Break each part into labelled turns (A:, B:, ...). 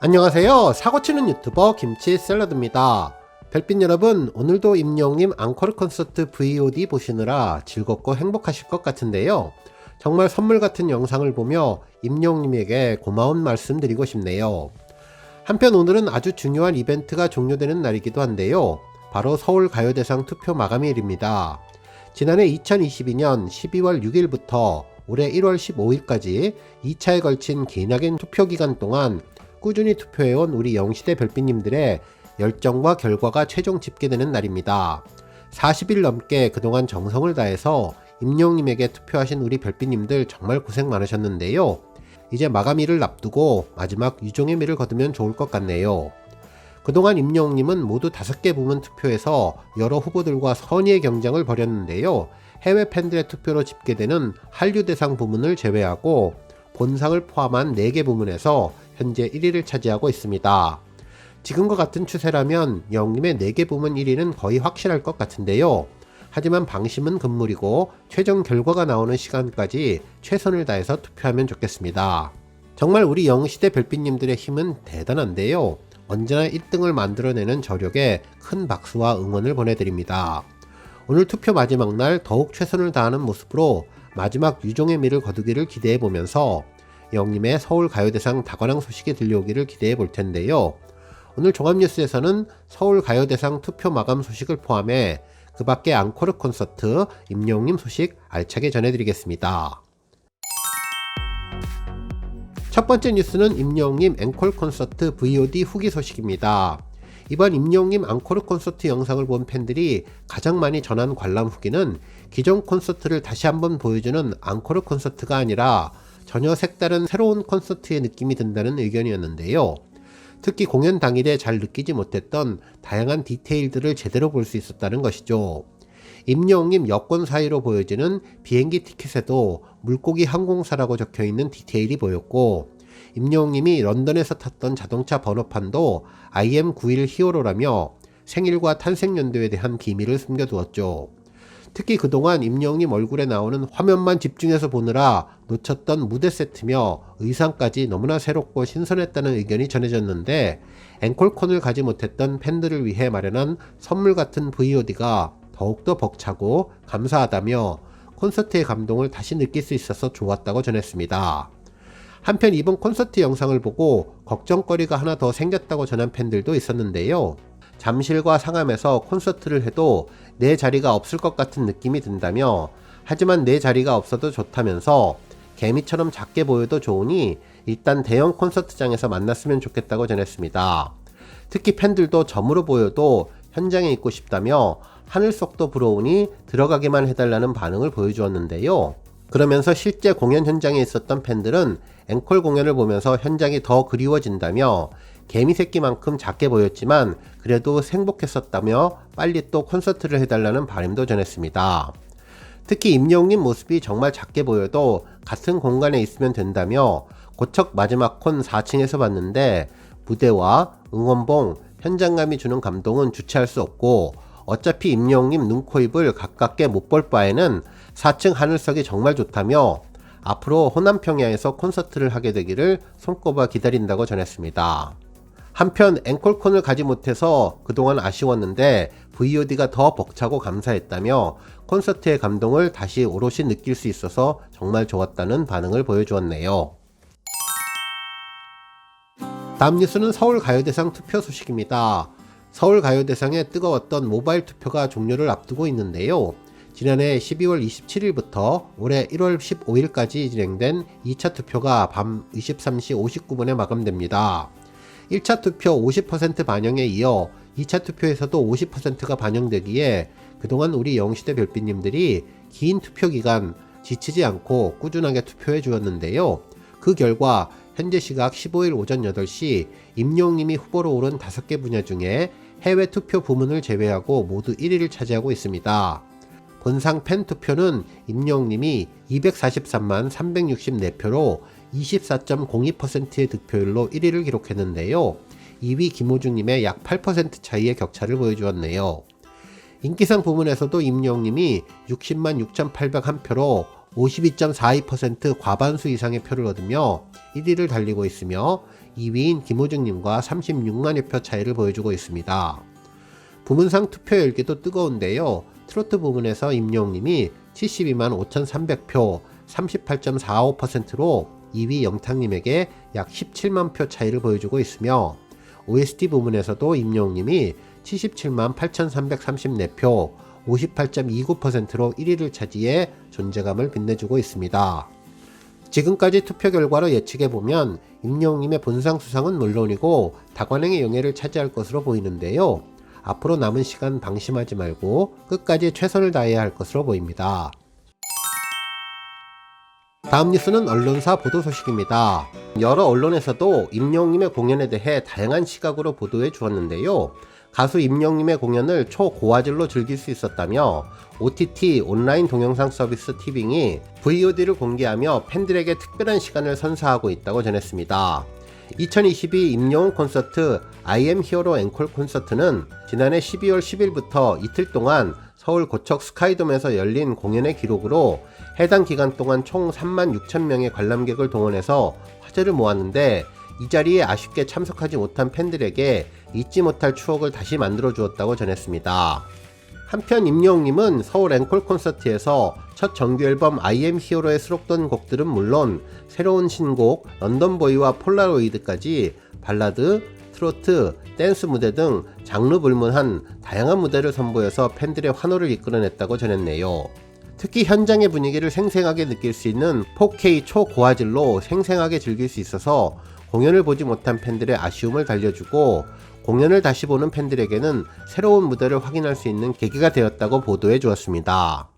A: 안녕하세요. 사고치는 유튜버 김치샐러드입니다. 별빛 여러분, 오늘도 임영님 앙코르 콘서트 VOD 보시느라 즐겁고 행복하실 것 같은데요. 정말 선물 같은 영상을 보며 임영님에게 고마운 말씀 드리고 싶네요. 한편 오늘은 아주 중요한 이벤트가 종료되는 날이기도 한데요. 바로 서울가요대상 투표 마감일입니다. 지난해 2022년 12월 6일부터 올해 1월 15일까지 2차에 걸친 기나긴 투표 기간 동안 꾸준히 투표해온 우리 영시대 별빛님들의 열정과 결과가 최종 집계되는 날입니다. 40일 넘게 그동안 정성을 다해서 임영님에게 투표하신 우리 별빛님들 정말 고생 많으셨는데요. 이제 마감일을 앞두고 마지막 유종의 미를 거두면 좋을 것 같네요. 그동안 임영님은 모두 5개 부문 투표에서 여러 후보들과 선의의 경쟁을 벌였는데요. 해외 팬들의 투표로 집계되는 한류대상 부문을 제외하고 본상을 포함한 4개 부문에서 현재 1위를 차지하고 있습니다. 지금과 같은 추세라면 영님의 4개 부문 1위는 거의 확실할 것 같은데요. 하지만 방심은 금물이고 최종 결과가 나오는 시간까지 최선을 다해서 투표하면 좋겠습니다. 정말 우리 영시대 별빛님들의 힘은 대단한데요. 언제나 1등을 만들어내는 저력에 큰 박수와 응원을 보내드립니다. 오늘 투표 마지막 날 더욱 최선을 다하는 모습으로 마지막 유종의 미를 거두기를 기대해보면서 영님의 서울가요대상 다관왕 소식이 들려오기를 기대해 볼 텐데요. 오늘 종합뉴스에서는 서울가요대상 투표 마감 소식을 포함해 그 밖에 앙코르 콘서트 임영님 소식 알차게 전해드리겠습니다. 첫 번째 뉴스는 임영님 앵콜 콘서트 VOD 후기 소식입니다. 이번 임영님 앙코르 콘서트 영상을 본 팬들이 가장 많이 전한 관람 후기는 기존 콘서트를 다시 한번 보여주는 앙코르 콘서트가 아니라 전혀 색다른 새로운 콘서트의 느낌이 든다는 의견이었는데요. 특히 공연 당일에 잘 느끼지 못했던 다양한 디테일들을 제대로 볼 수 있었다는 것이죠. 임영님 여권 사이로 보여지는 비행기 티켓에도 물고기 항공사라고 적혀있는 디테일이 보였고, 임영님이 런던에서 탔던 자동차 번호판도 IM91 히어로라며 생일과 탄생연도에 대한 기밀을 숨겨두었죠. 특히 그동안 임영님 얼굴에 나오는 화면만 집중해서 보느라 놓쳤던 무대 세트며 의상까지 너무나 새롭고 신선했다는 의견이 전해졌는데, 앵콜콘을 가지 못했던 팬들을 위해 마련한 선물 같은 VOD가 더욱더 벅차고 감사하다며 콘서트의 감동을 다시 느낄 수 있어서 좋았다고 전했습니다. 한편 이번 콘서트 영상을 보고 걱정거리가 하나 더 생겼다고 전한 팬들도 있었는데요. 잠실과 상암에서 콘서트를 해도 내 자리가 없을 것 같은 느낌이 든다며, 하지만 내 자리가 없어도 좋다면서 개미처럼 작게 보여도 좋으니 일단 대형 콘서트장에서 만났으면 좋겠다고 전했습니다. 특히 팬들도 점으로 보여도 현장에 있고 싶다며 하늘속도 부러우니 들어가기만 해달라는 반응을 보여주었는데요. 그러면서 실제 공연 현장에 있었던 팬들은 앵콜 공연을 보면서 현장이 더 그리워진다며 개미 새끼만큼 작게 보였지만 그래도 행복했었다며 빨리 또 콘서트를 해달라는 바람도 전했습니다. 특히 임영님 모습이 정말 작게 보여도 같은 공간에 있으면 된다며 고척 마지막 콘 4층에서 봤는데 무대와 응원봉, 현장감이 주는 감동은 주체할 수 없고, 어차피 임영님 눈, 코, 입을 가깝게 못 볼 바에는 4층 하늘석이 정말 좋다며 앞으로 호남평야에서 콘서트를 하게 되기를 손꼽아 기다린다고 전했습니다. 한편 앵콜콘을 가지 못해서 그동안 아쉬웠는데 VOD가 더 벅차고 감사했다며 콘서트의 감동을 다시 오롯이 느낄 수 있어서 정말 좋았다는 반응을 보여주었네요. 다음 뉴스는 서울가요대상 투표 소식입니다. 서울가요대상의 뜨거웠던 모바일 투표가 종료를 앞두고 있는데요. 지난해 12월 27일부터 올해 1월 15일까지 진행된 2차 투표가 밤 23시 59분에 마감됩니다. 1차 투표 50% 반영에 이어 2차 투표에서도 50%가 반영되기에 그동안 우리 영시대 별빛님들이 긴 투표 기간 지치지 않고 꾸준하게 투표해 주었는데요. 그 결과 현재 시각 15일 오전 8시 임영님이 후보로 오른 5개 분야 중에 해외 투표 부문을 제외하고 모두 1위를 차지하고 있습니다. 본상 팬 투표는 임영님이 243만 364표로 24.02%의 득표율로 1위를 기록했는데요. 2위 김호중님의 약 8% 차이의 격차를 보여주었네요. 인기상 부문에서도 임영님이 60만 6,801표로 52.42% 과반수 이상의 표를 얻으며 1위를 달리고 있으며 2위인 김호중님과 36만여 표 차이를 보여주고 있습니다. 부문상 투표 열기도 뜨거운데요. 트로트 부문에서 임영웅님이 72만 5,300표 38.45%로 2위 영탁님에게 약 17만 표 차이를 보여주고 있으며 OST 부문에서도 임영웅님이 77만 8,334표 58.29%로 1위를 차지해 존재감을 빛내주고 있습니다. 지금까지 투표 결과로 예측해보면 임영웅님의 본상 수상은 물론이고 다관행의 영예를 차지할 것으로 보이는데요. 앞으로 남은 시간 방심하지 말고 끝까지 최선을 다해야 할 것으로 보입니다. 다음 뉴스는 언론사 보도 소식입니다. 여러 언론에서도 임영웅님의 공연에 대해 다양한 시각으로 보도해 주었는데요. 가수 임영웅님의 공연을 초고화질로 즐길 수 있었다며 OTT 온라인 동영상 서비스 티빙이 VOD를 공개하며 팬들에게 특별한 시간을 선사하고 있다고 전했습니다. 2022 임영웅 콘서트 I am Hero 앵콜 콘서트는 지난해 12월 10일부터 이틀 동안 서울 고척 스카이돔에서 열린 공연의 기록으로 해당 기간 동안 총 36,000명의 관람객을 동원해서 화제를 모았는데 이 자리에 아쉽게 참석하지 못한 팬들에게 잊지 못할 추억을 다시 만들어 주었다고 전했습니다. 한편 임영웅님은 서울 앵콜 콘서트에서 첫 정규 앨범 I am Hero에 수록된 곡들은 물론 새로운 신곡 런던보이와 폴라로이드까지 발라드, 트로트, 댄스 무대 등 장르 불문한 다양한 무대를 선보여서 팬들의 환호를 이끌어냈다고 전했네요. 특히 현장의 분위기를 생생하게 느낄 수 있는 4K 초고화질로 생생하게 즐길 수 있어서 공연을 보지 못한 팬들의 아쉬움을 달래주고 공연을 다시 보는 팬들에게는 새로운 무대를 확인할 수 있는 계기가 되었다고 보도해 주었습니다.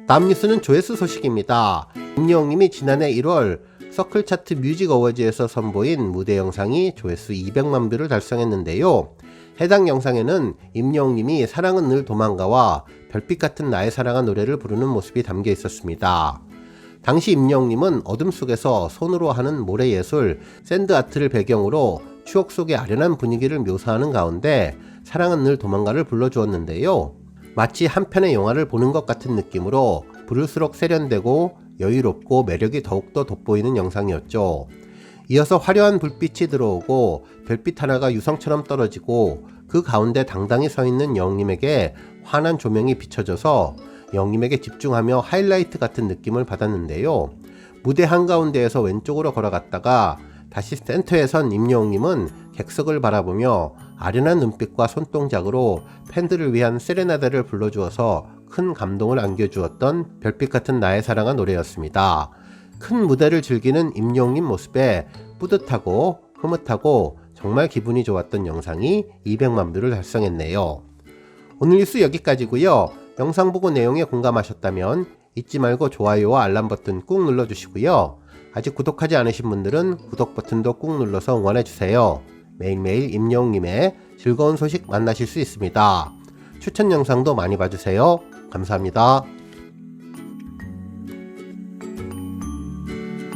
A: 다음 뉴스는 조회수 소식입니다. 임영웅님이 지난해 1월 서클 차트 뮤직 어워즈에서 선보인 무대 영상이 조회수 200만 뷰를 달성했는데요. 해당 영상에는 임영웅님이 사랑은 늘 도망가와 별빛 같은 나의 사랑아 노래를 부르는 모습이 담겨 있었습니다. 당시 임영웅님은 어둠 속에서 손으로 하는 모래예술, 샌드아트를 배경으로 추억 속의 아련한 분위기를 묘사하는 가운데 사랑은 늘 도망가를 불러주었는데요. 마치 한 편의 영화를 보는 것 같은 느낌으로 부를수록 세련되고 여유롭고 매력이 더욱더 돋보이는 영상이었죠. 이어서 화려한 불빛이 들어오고 별빛 하나가 유성처럼 떨어지고 그 가운데 당당히 서 있는 영웅님에게 환한 조명이 비춰져서 영웅님에게 집중하며 하이라이트 같은 느낌을 받았는데요. 무대 한가운데에서 왼쪽으로 걸어갔다가 다시 센터에 선 임영웅님은 객석을 바라보며 아련한 눈빛과 손동작으로 팬들을 위한 세레나데를 불러주어서 큰 감동을 안겨주었던 별빛 같은 나의 사랑아 노래였습니다. 큰 무대를 즐기는 임영웅님 모습에 뿌듯하고 흐뭇하고 정말 기분이 좋았던 영상이 200만 뷰를 달성했네요. 오늘 뉴스 여기까지고요. 영상 보고 내용에 공감하셨다면 잊지 말고 좋아요와 알람 버튼 꾹 눌러주시고요. 아직 구독하지 않으신 분들은 구독 버튼도 꾹 눌러서 응원해주세요. 매일매일 임영웅님의 즐거운 소식 만나실 수 있습니다. 추천 영상도 많이 봐주세요. 감사합니다.